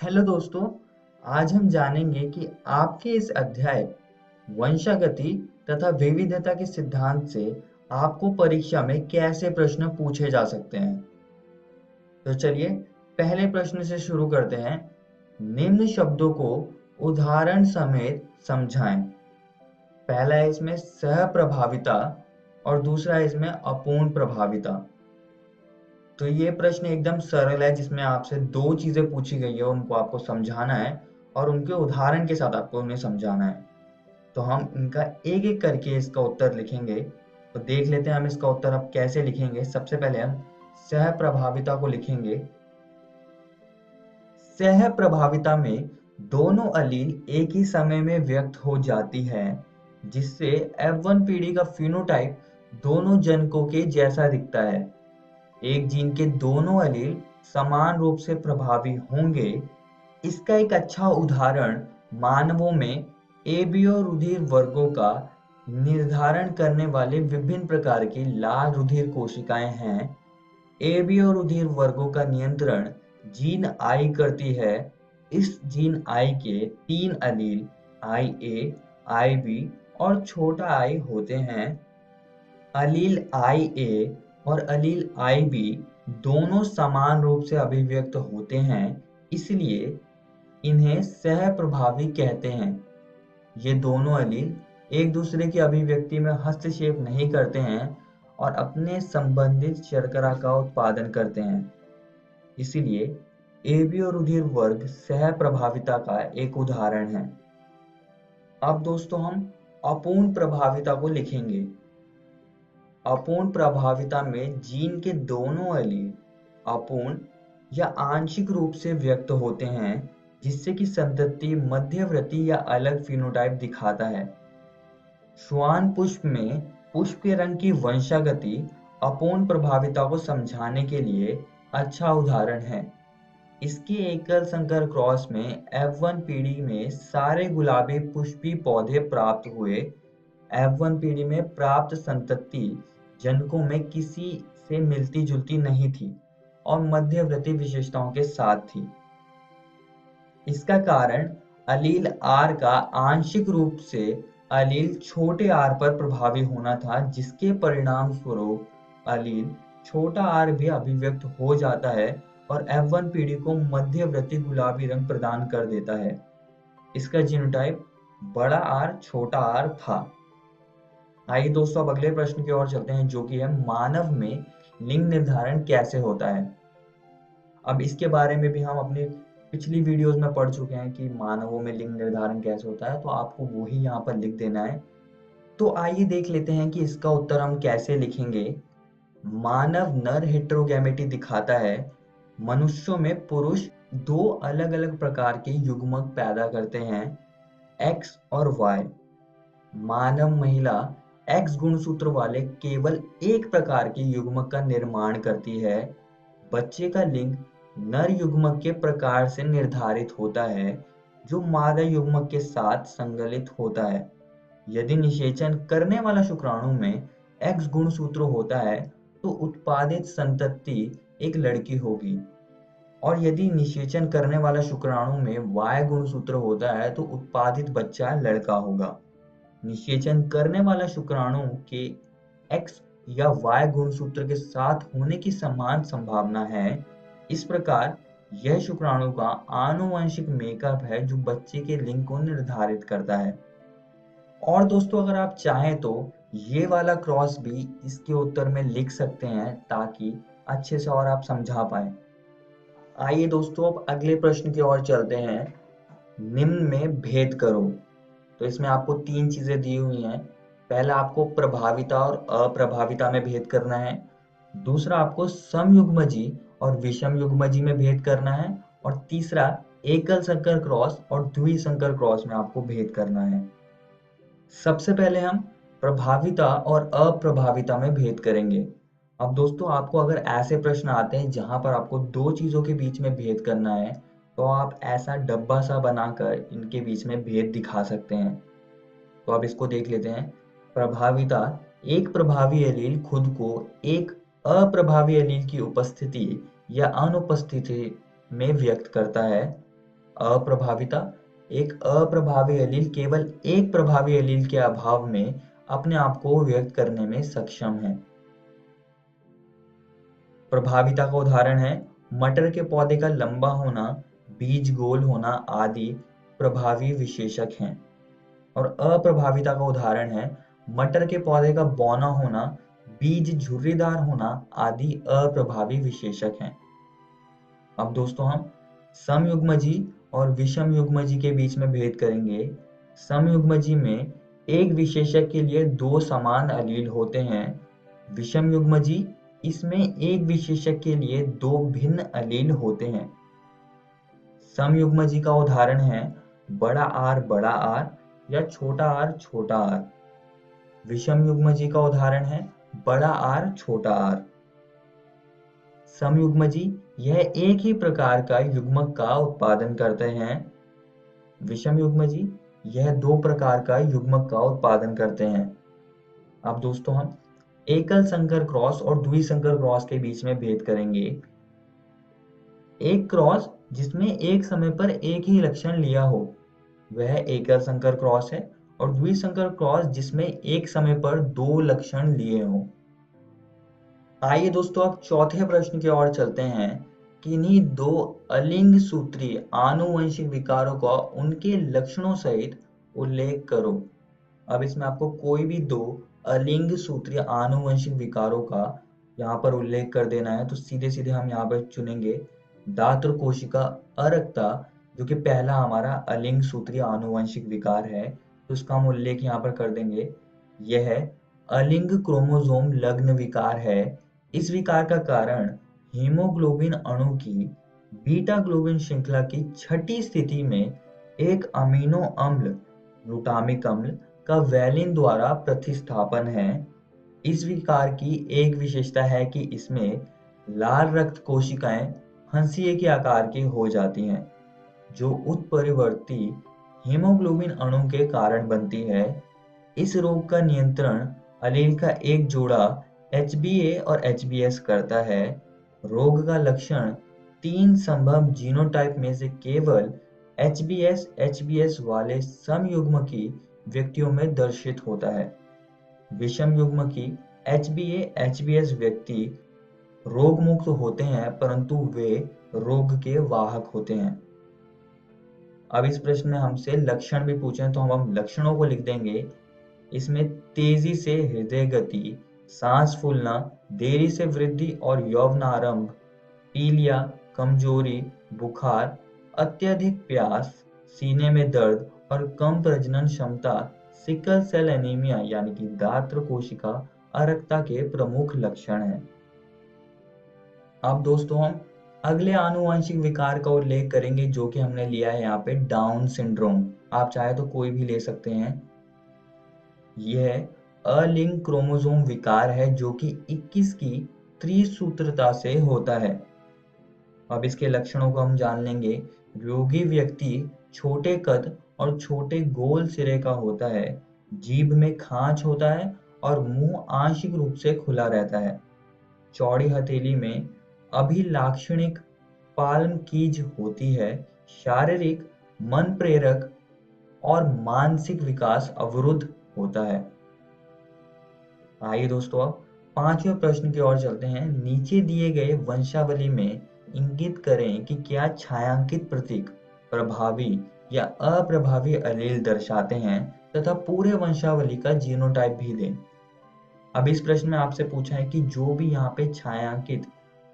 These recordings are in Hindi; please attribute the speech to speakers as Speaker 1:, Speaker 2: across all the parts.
Speaker 1: हेलो दोस्तों। आज हम जानेंगे कि आपके इस अध्याय वंशागति तथा विविधता के सिद्धांत से आपको परीक्षा में कैसे प्रश्न पूछे जा सकते हैं। तो चलिए पहले प्रश्न से शुरू करते हैं। निम्न शब्दों को उदाहरण समेत समझाएं। पहला है इसमें सह प्रभाविता और दूसरा है इसमें अपूर्ण प्रभाविता। तो ये प्रश्न एकदम सरल है, जिसमें आपसे दो चीजें पूछी गई है, उनको आपको समझाना है और उनके उदाहरण के साथ आपको उन्हें समझाना है। तो हम इनका एक एक करके इसका उत्तर लिखेंगे। तो देख लेते हैं हम इसका उत्तर अब कैसे लिखेंगे। सबसे पहले हम सह प्रभाविता को लिखेंगे। सह प्रभाविता में दोनों अलील एक ही समय में व्यक्त हो जाती है, जिससे F1 पीढ़ी का फिनोटाइप दोनों जनकों के जैसा दिखता है। एक जीन के दोनों एलील समान रूप से प्रभावी होंगे। इसका एक अच्छा उदाहरण मानवों में एबीओ रुधिर वर्गों का निर्धारण करने वाले विभिन्न प्रकार की लाल रुधिर कोशिकाएं हैं। एबीओ रुधिर वर्गों का नियंत्रण जीन आई करती है। इस जीन आई के 3 एलील आई ए, आई बी और छोटा आई होते हैं। अलील आई ए और अलील आई बी दोनों समान रूप से अभिव्यक्त होते हैं, इसलिए इन्हें सहप्रभावी कहते हैं। ये दोनों अलील एक दूसरे की अभिव्यक्ति में हस्तक्षेप नहीं करते हैं और अपने संबंधित शर्करा का उत्पादन करते हैं। इसलिए एबीओ रुधिर वर्ग सहप्रभाविता का एक उदाहरण है। अब दोस्तों हम अपूर्ण प्रभाविता को लिखेंगे। अपूर्ण प्रभाविता में जीन के दोनों एलील अपूर्ण या आंशिक रूप से व्यक्त होते हैं, जिससे कि संतति मध्यवर्ती या अलग फिनोटाइप दिखाता है। श्वान पुष्प में पुष्प के रंग की वंशागति अपूर्ण प्रभाविता को समझाने के लिए अच्छा उदाहरण है। इसके एकल संकर क्रॉस में F1 पीढ़ी में सारे गुलाबी पुष्पी पौधे प्राप्त हुए। F1 पीढ़ी में प्राप्त संतति जनकों में किसी से मिलती जुलती नहीं थी और मध्यवर्ती विशेषताओं के साथ थी। इसका कारण अलील आर का आंशिक रूप से अलील छोटे आर पर प्रभावी होना था, जिसके परिणाम स्वरूप अलील छोटा आर भी अभिव्यक्त हो जाता है और F1 पीढ़ी को मध्यवर्ती गुलाबी रंग प्रदान कर देता है। इसका जीनोटाइप बड़ा आर छोटा आर था। आइए दोस्तों अब अगले प्रश्न की ओर चलते हैं, जो कि है मानव में लिंग निर्धारण कैसे होता है। अब इसके बारे में भी हम अपनी पिछली वीडियोस में पढ़ चुके हैं कि मानवों में लिंग निर्धारण कैसे होता है, तो आपको वो ही यहाँ पर लिख देना है। तो आइए देख लेते हैं कि इसका उत्तर हम कैसे लिखेंगे। मानव नर हेटेरोगैमेटी दिखाता है। मनुष्यों में पुरुष दो अलग अलग प्रकार के युग्मक पैदा करते हैं, एक्स और वाई। मानव महिला एक्स गुणसूत्र वाले केवल एक प्रकार के युग्मक का निर्माण करती है। बच्चे का लिंग नर युग्मक के प्रकार से निर्धारित होता है, जो मादा युग्मक के साथ संगलित होता है। यदि निषेचन करने वाला शुक्राणु में एक्स गुणसूत्र होता है, तो उत्पादित संतति एक लड़की होगी, और यदि निषेचन करने वाला शुक्राणु में वाई गुणसूत्र होता है, तो उत्पादित बच्चा लड़का होगा। निषेचन करने वाला शुक्राणु के एक्स या वाई गुणसूत्र के साथ होने की समान संभावना है। इस प्रकार यह शुक्राणु का आनुवंशिक मेकअप है, जो बच्चे के लिंग को निर्धारित करता है। और दोस्तों अगर आप चाहें तो ये वाला क्रॉस भी इसके उत्तर में लिख सकते हैं, ताकि अच्छे से और आप समझा पाए। आइए दोस्तों अब अगले प्रश्न की ओर चलते हैं। निम्न में भेद करो। तो इसमें आपको 3 चीजें दी हुई हैं। पहला आपको प्रभाविता और अप्रभाविता में भेद करना है। दूसरा आपको समयुग्मजी और विषम युग्मजी में भेद करना है। और तीसरा एकल संकर क्रॉस और द्विसंकर क्रॉस में आपको भेद करना है। सबसे पहले हम प्रभाविता और अप्रभाविता में भेद करेंगे। अब दोस्तों आपको अगर ऐसे प्रश्न आते हैं जहां पर आपको दो चीजों के बीच में भेद करना है, तो आप ऐसा डब्बा सा बनाकर इनके बीच में भेद दिखा सकते हैं। तो अब इसको देख लेते हैं। प्रभाविता, एक प्रभावी एलील खुद को एक अप्रभावी एलील की उपस्थिति या अनुपस्थिति में व्यक्त करता है। अप्रभाविता, एक अप्रभावी एलील केवल एक प्रभावी एलील के अभाव में अपने आप को व्यक्त करने में सक्षम है। प्रभाविता का उदाहरण है मटर के पौधे का लंबा होना, बीज गोल होना आदि प्रभावी विशेषक हैं। और अप्रभाविता का उदाहरण है मटर के पौधे का बौना होना, बीज झुर्रीदार होना आदि अप्रभावी विशेषक हैं। अब दोस्तों हम समयुग्मजी और विषमयुग्मजी के बीच में भेद करेंगे। समयुग्मजी में एक विशेषक के लिए दो समान अलील होते हैं। विषमयुग्मजी इसमें एक विशेषक के लिए दो भिन्न अलील होते हैं। समयुग्मजी का उदाहरण है बड़ा आर या छोटा आर। विषमयुग्मजी का उदाहरण है बड़ा आर छोटा आर। समयुग्मजी यह एक ही प्रकार का युग्मक का उत्पादन करते हैं। विषमयुग्मजी यह दो प्रकार का युग्मक का उत्पादन करते हैं। अब दोस्तों हम एकल संकर क्रॉस और द्विसंकर क्रॉस के बीच में भेद करेंगे। एक क्रॉस जिसमें एक समय पर एक ही लक्षण लिया हो वह एकल संकर क्रॉस है, और द्विसंकर क्रॉस जिसमें एक समय पर दो लक्षण लिए हों। आइए दोस्तों अब चौथे प्रश्न की ओर चलते हैं कि इन्हीं दो अलिंग सूत्रीय आनुवंशिक विकारों का उनके लक्षणों सहित उल्लेख करो। अब इसमें आपको कोई भी दो अलिंग सूत्रीय आनुवंशिक विकारों का यहाँ पर उल्लेख कर देना है। तो सीधे सीधे हम यहाँ पर चुनेंगे दात्र कोशिका अरक्ता, जो कि पहला हमारा अलिंग सूत्रीय आनुवंशिक विकार है। तो उसका हम उल्लेख यहाँ पर कर देंगे। यह अलिंग क्रोमोसोम लग्न विकार है। इस विकार का कारण हीमोग्लोबिन अणु की बीटा ग्लोबिन श्रृंखला की छठी स्थिति में एक अमीनो अम्ल ग्लूटामिक अम्ल का वैलिन द्वारा प्रतिस्थापन है। इस विकार की एक विशेषता है कि इसमें लाल रक्त कोशिकाएं हंसिए के आकार की हो जाती हैं, जो उत्परिवर्ती हीमोग्लोबिन अणु के कारण बनती है। इस रोग का नियंत्रण अलील का एक जोड़ा HbA और HbS करता है। रोग का लक्षण तीन संभव जीनोटाइप में से केवल HbS वाले समयुग्मकी व्यक्तियों में दर्शित होता है। विषमयुग्मकी HbA-HbS व्यक्ति रोग मुक्त होते हैं, परंतु वे रोग के वाहक होते हैं। अब इस प्रश्न में हमसे लक्षण भी पूछे हैं, तो हम लक्षणों को लिख देंगे। इसमें तेजी से हृदय गति, सांस फूलना, देरी से वृद्धि और यौवनारंभ, पीलिया, कमजोरी, बुखार, अत्यधिक प्यास, सीने में दर्द और कम प्रजनन क्षमता सिकल सेल एनीमिया यानी कि दात्र कोशिका अरक्ता के प्रमुख लक्षण हैं। अब दोस्तों हम अगले आनुवंशिक विकार का उल्लेख करेंगे, जो कि हमने लिया है यहाँ पे डाउन सिंड्रोम। आप चाहे तो कोई भी ले सकते हैं। यह अलिंग क्रोमोसोम विकार है जो कि 21 की त्रिसूत्रता से होता है। अब इसके लक्षणों को हम जान लेंगे। रोगी व्यक्ति छोटे कद और छोटे गोल सिरे का होता है, जीभ में खांच होता है और मुंह आंशिक रूप से खुला रहता है। चौड़ी हथेली में अभिलाक्षणिक पाल्म कीज होती है। शारीरिक, मन प्रेरक और मानसिक विकास अवरुद्ध होता है। आइए दोस्तों अब पांचवें प्रश्न की ओर चलते हैं। नीचे दिए गए वंशावली में इंगित करें कि क्या छायांकित प्रतीक प्रभावी या अप्रभावी एलील दर्शाते हैं तथा पूरे वंशावली का जीनोटाइप भी दें। अब इस प्रश्न में आपसे पूछा है कि जो भी यहाँ पे छायांकित,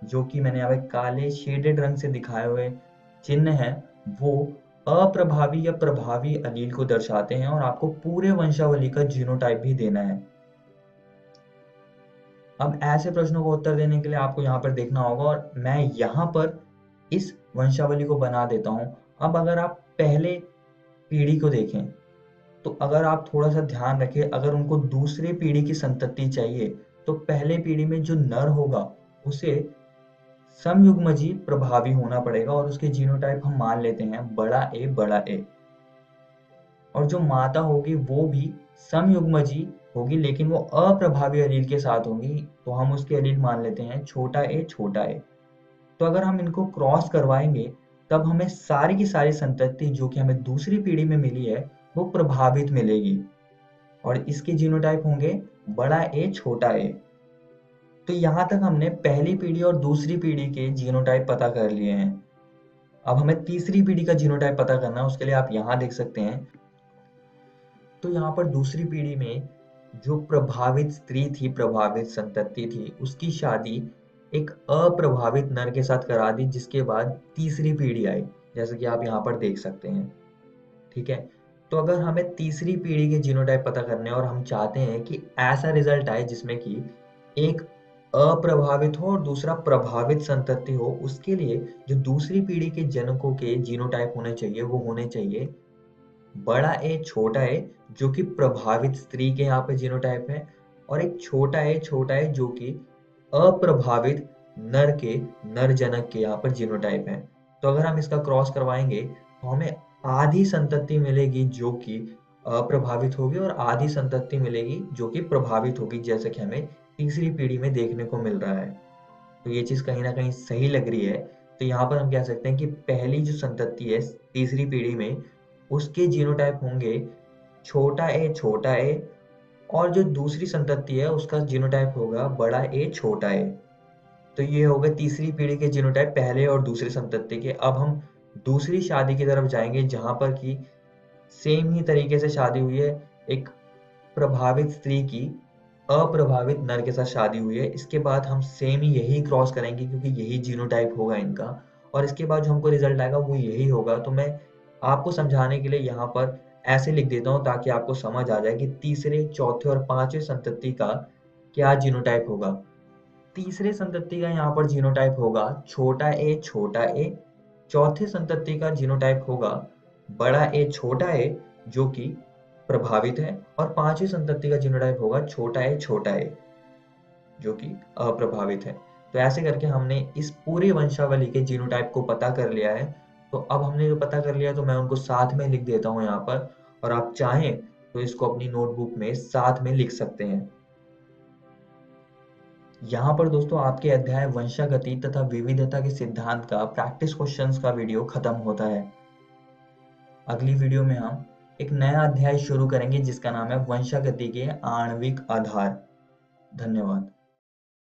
Speaker 1: जो कि मैंने यहाँ पे काले शेडेड रंग से दिखाए हुए चिन्ह है, वो अप्रभावी या प्रभावी एलील को दर्शाते हैं, और आपको पूरे वंशावली का जीनोटाइप भी देना है। अब ऐसे प्रश्नों का उत्तर देने के लिए आपको यहाँ पर देखना होगा, और मैं यहाँ पर इस वंशावली को बना देता हूँ। अब अगर आप पहले पीढ़ी को देखें, तो अगर आप थोड़ा सा ध्यान रखें, अगर उनको दूसरी पीढ़ी की संतति चाहिए, तो पहले पीढ़ी में जो नर होगा उसे समयुग्मजी प्रभावी होना पड़ेगा, और उसके जीनोटाइप हम मान लेते हैं बड़ा ए। और जो माता होगी वो भी समयुग्मजी होगी, लेकिन वो अप्रभावी एलील के साथ होगी, तो हम उसके एलील मान लेते हैं छोटा ए। तो अगर हम इनको क्रॉस करवाएंगे तब हमें सारी की सारी संतति जो कि हमें दूसरी पीढ़ी में मिली है वो प्रभावित मिलेगी, और इसके जीनोटाइप होंगे बड़ा ए छोटा ए। तो यहाँ तक हमने पहली पीढ़ी और दूसरी पीढ़ी के जीनोटाइप पता कर लिए हैं। अब हमें तीसरी पीढ़ी का जीनोटाइप पता करना है, उसके लिए आप यहाँ देख सकते हैं। तो यहाँ पर दूसरी पीढ़ी में जो प्रभावित स्त्री थी, प्रभावित संतति थी, उसकी शादी एक अप्रभावित नर के साथ करा दी, जिसके बाद तीसरी पीढ़ी आई, जैसे कि आप यहाँ पर देख सकते हैं। ठीक है, तो अगर हमें तीसरी पीढ़ी के जीनोटाइप पता करने और हम चाहते हैं कि ऐसा रिजल्ट आए जिसमें कि एक अप्रभावित हो और दूसरा प्रभावित संतति हो, उसके लिए जो दूसरी पीढ़ी के जनकों के जीनोटाइप होने चाहिए वो होने चाहिए बड़ा ए छोटा ए, जो कि प्रभावित स्त्री के यहाँ पे जीनोटाइप है, और एक छोटा ए जो कि अप्रभावित नर के नर जनक के यहाँ पर जीनोटाइप है। तो अगर हम इसका क्रॉस करवाएंगे तो हमें आधी संतति मिलेगी जो कि अप्रभावित होगी और आधी संतति मिलेगी जो कि प्रभावित होगी, जैसे कि हमें तीसरी पीढ़ी में देखने को मिल रहा है। तो ये चीज कहीं ना कहीं सही लग रही है। तो यहाँ पर हम कह सकते हैं कि पहली जो संतति है तीसरी पीढ़ी में, उसके जीनोटाइप होंगे छोटा ए, और जो दूसरी संतति है उसका जीनोटाइप होगा बड़ा ए छोटा ए। तो ये हो गए तीसरी पीढ़ी के जीनोटाइप पहले और दूसरी संतति के। अब हम दूसरी शादी की तरफ जाएंगे जहां पर कि सेम ही तरीके से शादी हुई है, एक प्रभावित स्त्री की अप्रभावित नर के साथ शादी हुई है। इसके बाद हम सेम ही यही क्रॉस करेंगे क्योंकि यही जीनोटाइप होगा इनका, और इसके बाद जो हमको रिजल्ट आएगा वो यही होगा। तो मैं आपको समझाने के लिए यहाँ पर ऐसे लिख देता हूँ ताकि आपको समझ आ जाए कि तीसरे, चौथे और पांचवें संतति का क्या जीनोटाइप होगा। तीसरे संतति का यहाँ पर जीनोटाइप होगा छोटा ए। चौथे संतति का जीनोटाइप होगा बड़ा ए छोटा ए जो कि प्रभावित है, और पांचवी संतति का जीनोटाइप होगा छोटा ए जो कि अप्रभावित है। तो ऐसे करके हमने इस पूरी वंशावली के जीनोटाइप को पता कर लिया है। तो अब हमने जो पता कर लिया तो मैं उनको साथ में लिख देता हूँ यहाँ पर, और आप चाहें तो इसको अपनी नोटबुक में साथ में लिख सकते हैं। यहाँ पर दोस्तों आपके अध्याय वंशागति तथा विविधता के सिद्धांत का प्रैक्टिस क्वेश्चंस का वीडियो खत्म होता है। अगली वीडियो में हम एक नया अध्याय शुरू करेंगे जिसका नाम है वंशागति के आणविक आधार। धन्यवाद।